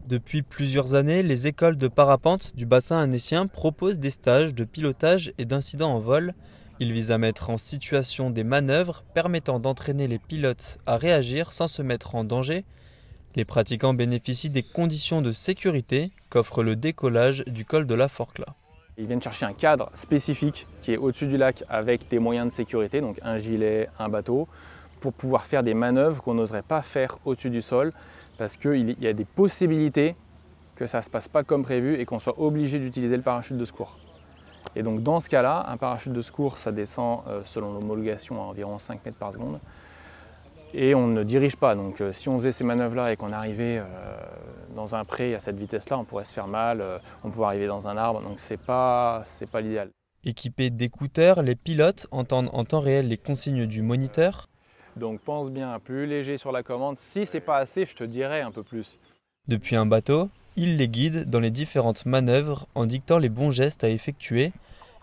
Depuis plusieurs années, les écoles de parapente du bassin annécien proposent des stages de pilotage et d'incidents en vol. Ils visent à mettre en situation des manœuvres permettant d'entraîner les pilotes à réagir sans se mettre en danger. Les pratiquants bénéficient des conditions de sécurité qu'offre le décollage du col de la Forclaz. Ils viennent chercher un cadre spécifique qui est au-dessus du lac avec des moyens de sécurité, donc un gilet, un bateau, pour pouvoir faire des manœuvres qu'on n'oserait pas faire au-dessus du sol parce qu'il y a des possibilités que ça ne se passe pas comme prévu et qu'on soit obligé d'utiliser le parachute de secours. Et donc dans ce cas-là, un parachute de secours, ça descend selon l'homologation à environ 5 mètres par seconde et on ne dirige pas. Donc si on faisait ces manœuvres-là et qu'on arrivait dans un pré à cette vitesse-là, on pourrait se faire mal, on pourrait arriver dans un arbre, donc c'est pas l'idéal. Équipés d'écouteurs, les pilotes entendent en temps réel les consignes du moniteur. Donc pense bien, plus léger sur la commande. Si c'est pas assez, je te dirais un peu plus. Depuis un bateau, il les guide dans les différentes manœuvres en dictant les bons gestes à effectuer,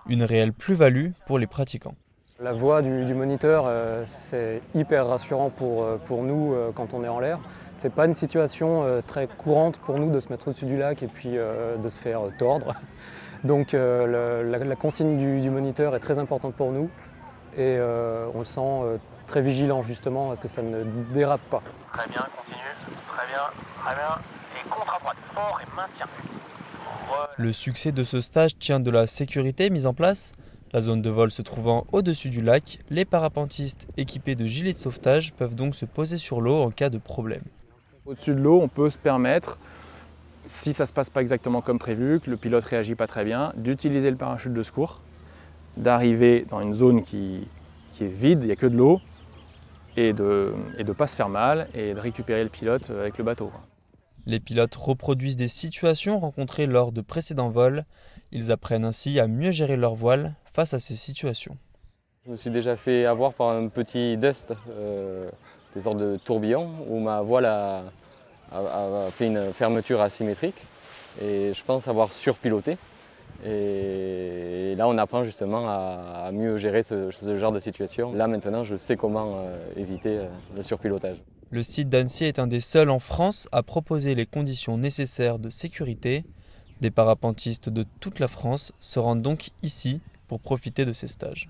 une réelle plus-value pour les pratiquants. La voix du moniteur, c'est hyper rassurant pour nous quand on est en l'air. C'est pas une situation très courante pour nous de se mettre au-dessus du lac et puis de se faire tordre. Donc la consigne du moniteur est très importante pour nous et on le sent très vigilant justement à ce que ça ne dérape pas. Très bien, continue, très bien, très bien. Et contre à droite, fort et maintien. Le succès de ce stage tient de la sécurité mise en place. La zone de vol se trouvant au-dessus du lac, les parapentistes équipés de gilets de sauvetage peuvent donc se poser sur l'eau en cas de problème. Au-dessus de l'eau, on peut se permettre, si ça ne se passe pas exactement comme prévu, que le pilote ne réagit pas très bien, d'utiliser le parachute de secours, d'arriver dans une zone qui est vide, il n'y a que de l'eau, et de ne pas se faire mal et de récupérer le pilote avec le bateau. Les pilotes reproduisent des situations rencontrées lors de précédents vols. Ils apprennent ainsi à mieux gérer leur voile face à ces situations. Je me suis déjà fait avoir par un petit dust, des sortes de tourbillons, où ma voile a fait une fermeture asymétrique et je pense avoir surpiloté. Et là, on apprend justement à mieux gérer ce genre de situation. Là, maintenant, je sais comment éviter le surpilotage. Le site d'Annecy est un des seuls en France à proposer les conditions nécessaires de sécurité. Des parapentistes de toute la France se rendent donc ici pour profiter de ces stages.